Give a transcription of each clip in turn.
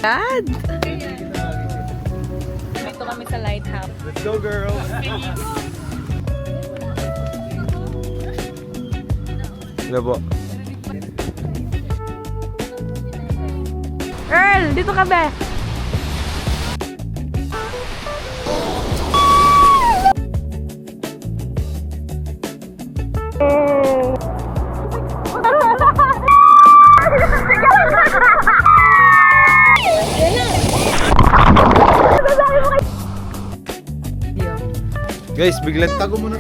God! Dito kami sa lighthouse. Let's go, girls! Hello po. Earl, dito ka ba? Guys, biglang tago muna.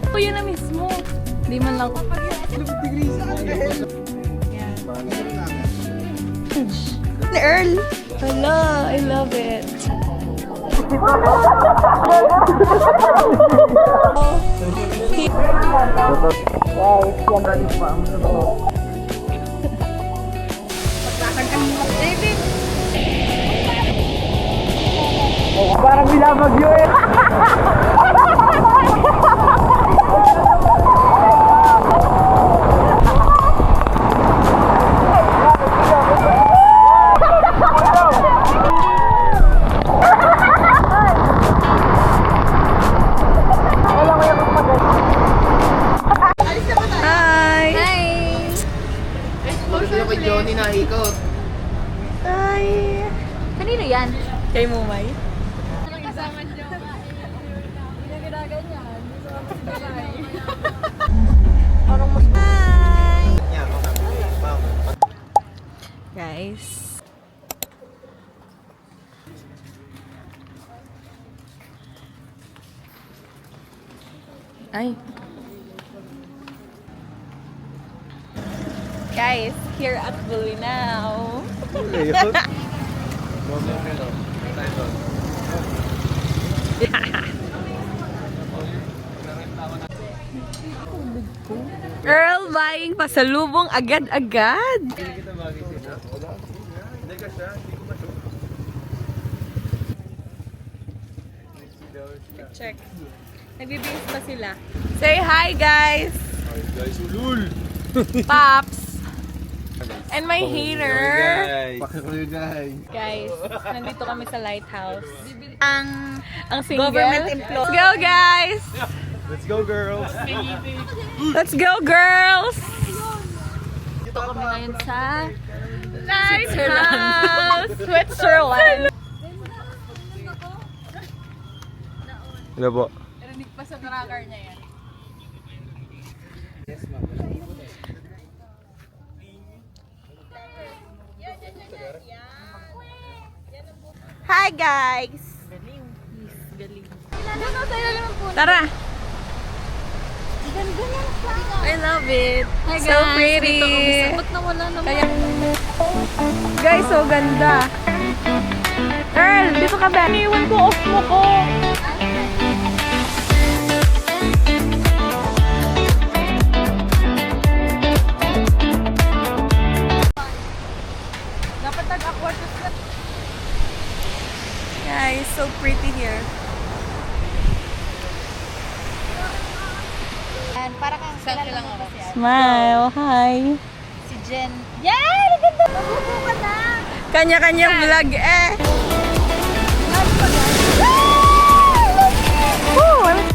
Oh, yun na mismo. Di man lang. Earl! Hello, I love it. Parang binabagyo eh! Hi! Gusto kay Johnny na ikot. Hi! Kanino yan? Kay Mumay. Guys. Ay. Guys, here at Bulinaw. Earl buying pasalubong agad-agad. Check. Nagbibihis pa sila. Say hi, guys! Guys, ulul! Pops! And my hater! Pakikuloy guys! Guys, nandito kami sa lighthouse. Ang Single. government employee. Let's go, guys! Let's go, girls! Let's go, girls! Dito kami ngayon sa Lighthouse! Switzerland! Hello po. Narinig pa sa tracker niya yan. Hi, guys! Tara! I love it. Hi guys, So pretty. dito kami sa... Ba't nawala naman? Kaya, guys, so ganda. Earl, dito ka ba? Iniwan ko, off mo ko. Dapat nag-aquatic na. Guys, so pretty here. And para kang kilala mo kasi Smile, hi. si Jen. Yan! Ang ganda! Mabubo ka na! Kanya-kanyang vlog eh. Woo!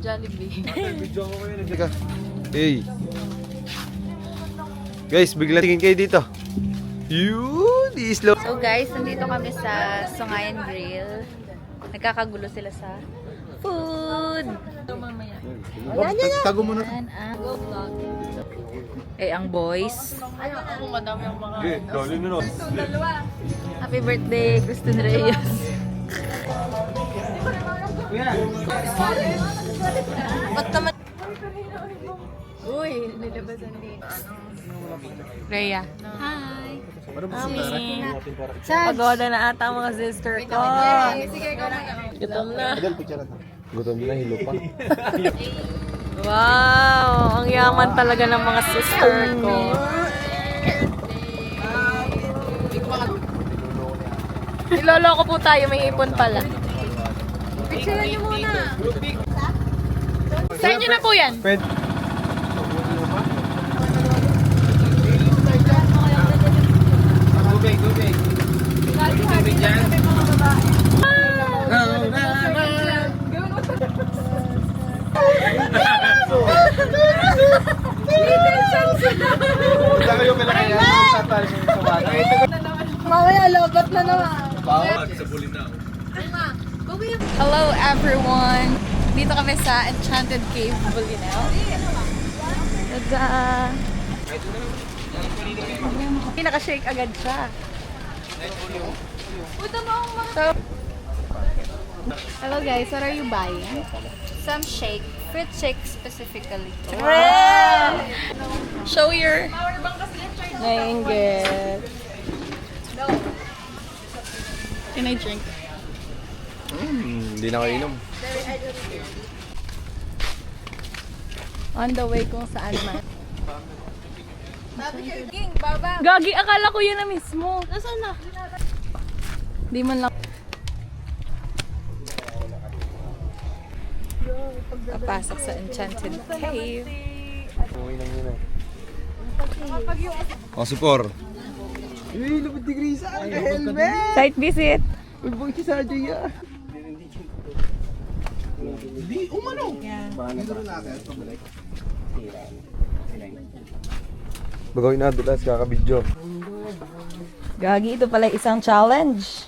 Jollibee. Teka. Hey. Guys, bigla tingin kayo dito. Yun, slow. So guys, nandito kami sa Songayan Grill. Nagkakagulo sila sa food. Tago mo na. Go vlog. Eh, ang boys. Okay, dali na no. Happy birthday, Kristen Reyes. Ba't naman? Uy, nilabasan din. Rhea. Hi. Pagoda na ata ang mga sister ko. Gutom na. Gutom na, hilo pa. Wow! Ang yaman talaga ng mga sister ko. Niloloko po tayo, may ipon pala. Picture niyo muna. Sa inyo na po yan. Pwede. Kayo pala kaya tatal sa bata. Mamaya, lobat na naman. Bawat sa bulinaw. Hello everyone! Dito kami sa Enchanted Cave, Bulinaw. Tada! Pinaka-shake agad siya. So, hello guys, what are you buying? Some shake. Fruit shake specifically. Show your... Nainggit. Can I drink? Hindi na kayo inom. On the way kung saan man. Gagi, akala ko yun na mismo. Nasaan na? Di man lang. Papasok sa Enchanted Cave. Pasipor. Uy, lupit ni Grisa. Helmet! Site visit. Uy, si Sajay ya. Di, umano. Bagawin na dulas, kakabidyo. Gagi, ito pala isang challenge.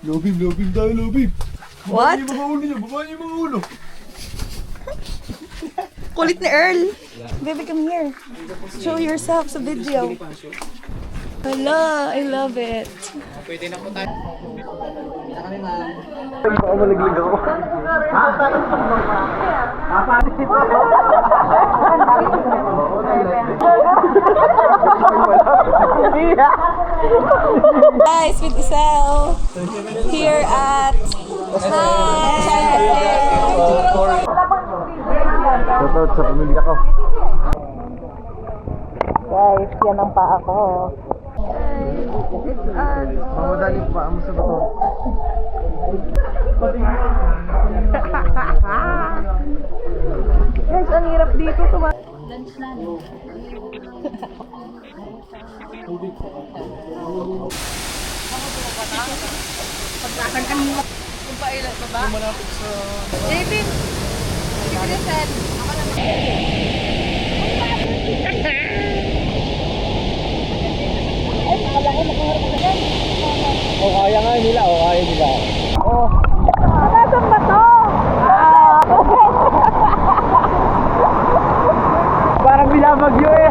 Lobim tayo, lobim. What? Babaan yung mga ulo. Kulit ni Earl. Baby, come here. Show yourself sa video. Hala, I love it. Baka malaglag ako. Guys, with Isel here at Shoutout sa pamilya ko. Guys, yan ang paa ko. Mamadali pa mo sa bato. Guys, ang hirap dito. David! Kristen! Ako lang. O kaya nga nila, o kaya nila. Nasaan ba to? Parang binabagyo eh.